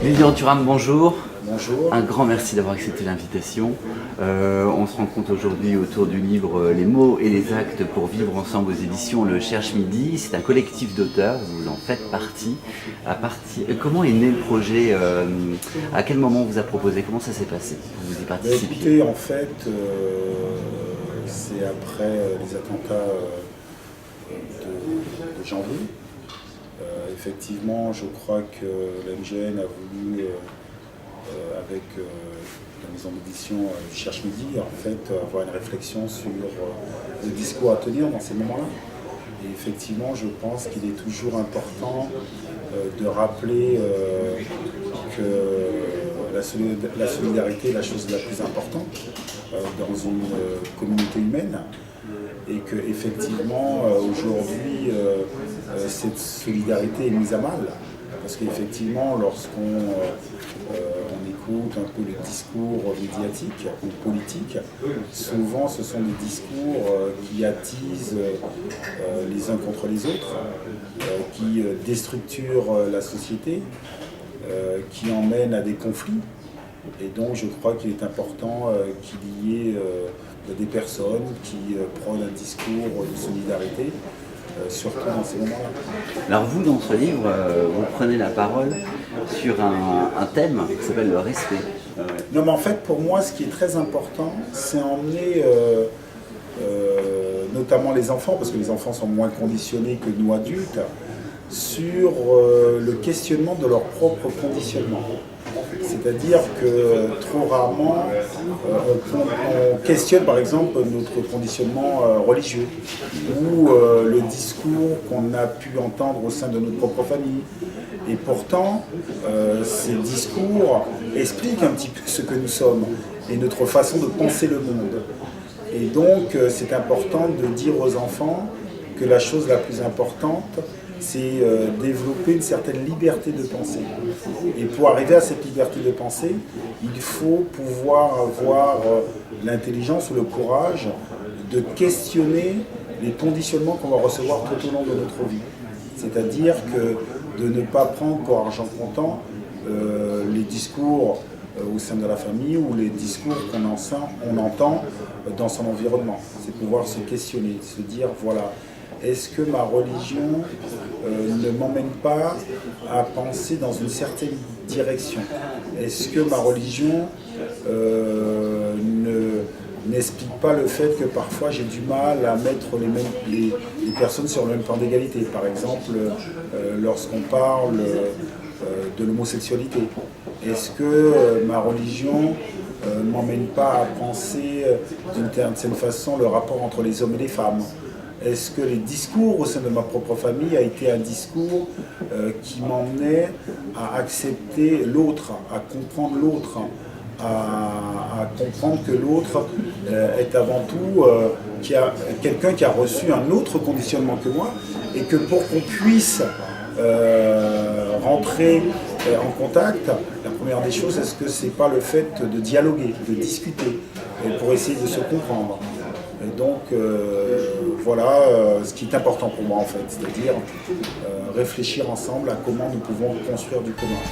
Lilian Thuram, bonjour. Bonjour. Un grand merci d'avoir accepté l'invitation. On se rencontre aujourd'hui autour du livre Les mots et les actes pour vivre ensemble aux éditions Le Cherche Midi. C'est un collectif d'auteurs, vous en faites partie. Comment est né le projet? À quel moment on vous a proposé? Comment ça s'est passé? Vous y participiez? Écoutez, en fait, c'est après les attentats de janvier. Effectivement, je crois que l'MGN a voulu, avec la maison d'édition Cherche Midi, en fait, avoir une réflexion sur le discours à tenir dans ces moments-là. Et effectivement, je pense qu'il est toujours important de rappeler que la solidarité est la chose la plus importante dans une communauté humaine. Et qu'effectivement, aujourd'hui, cette solidarité est mise à mal. Parce qu'effectivement, lorsqu'on écoute un peu les discours médiatiques ou politiques, souvent ce sont des discours qui attisent les uns contre les autres, qui déstructurent la société, qui emmènent à des conflits. Et donc je crois qu'il est important qu'il y ait des personnes qui prônent un discours de solidarité, surtout dans ces moments-là. Alors vous, dans ce livre, vous prenez la parole sur un thème qui s'appelle le respect. Non, mais en fait, pour moi, ce qui est très important, c'est emmener notamment les enfants, parce que les enfants sont moins conditionnés que nous adultes, sur le questionnement de leur propre conditionnement. C'est-à-dire que trop rarement, on questionne par exemple notre conditionnement religieux ou le discours qu'on a pu entendre au sein de notre propre famille. Et pourtant, ces discours expliquent un petit peu ce que nous sommes et notre façon de penser le monde. Et donc, c'est important de dire aux enfants que la chose la plus importante, c'est développer une certaine liberté de penser. Et pour arriver à cette liberté de penser, il faut pouvoir avoir l'intelligence ou le courage de questionner les conditionnements qu'on va recevoir tout au long de notre vie. C'est-à-dire que de ne pas prendre pour argent comptant les discours au sein de la famille ou les discours qu'on entend dans son environnement. C'est pouvoir se questionner, se dire voilà, est-ce que ma religion ne m'emmène pas à penser dans une certaine direction? Est-ce que ma religion n'explique pas le fait que parfois j'ai du mal à mettre les personnes sur le même plan d'égalité? Par exemple, lorsqu'on parle de l'homosexualité, est-ce que ma religion ne m'emmène pas à penser d'une certaine façon le rapport entre les hommes et les femmes? Est-ce que les discours au sein de ma propre famille a été un discours qui m'emmenait à accepter l'autre, à comprendre l'autre, à comprendre que l'autre est avant tout quelqu'un qui a reçu un autre conditionnement que moi et que pour qu'on puisse rentrer en contact, la première des choses, est-ce que c'est pas le fait de dialoguer, de discuter, et pour essayer de se comprendre? Et donc voilà ce qui est important pour moi en fait, c'est-à-dire réfléchir ensemble à comment nous pouvons construire du commun.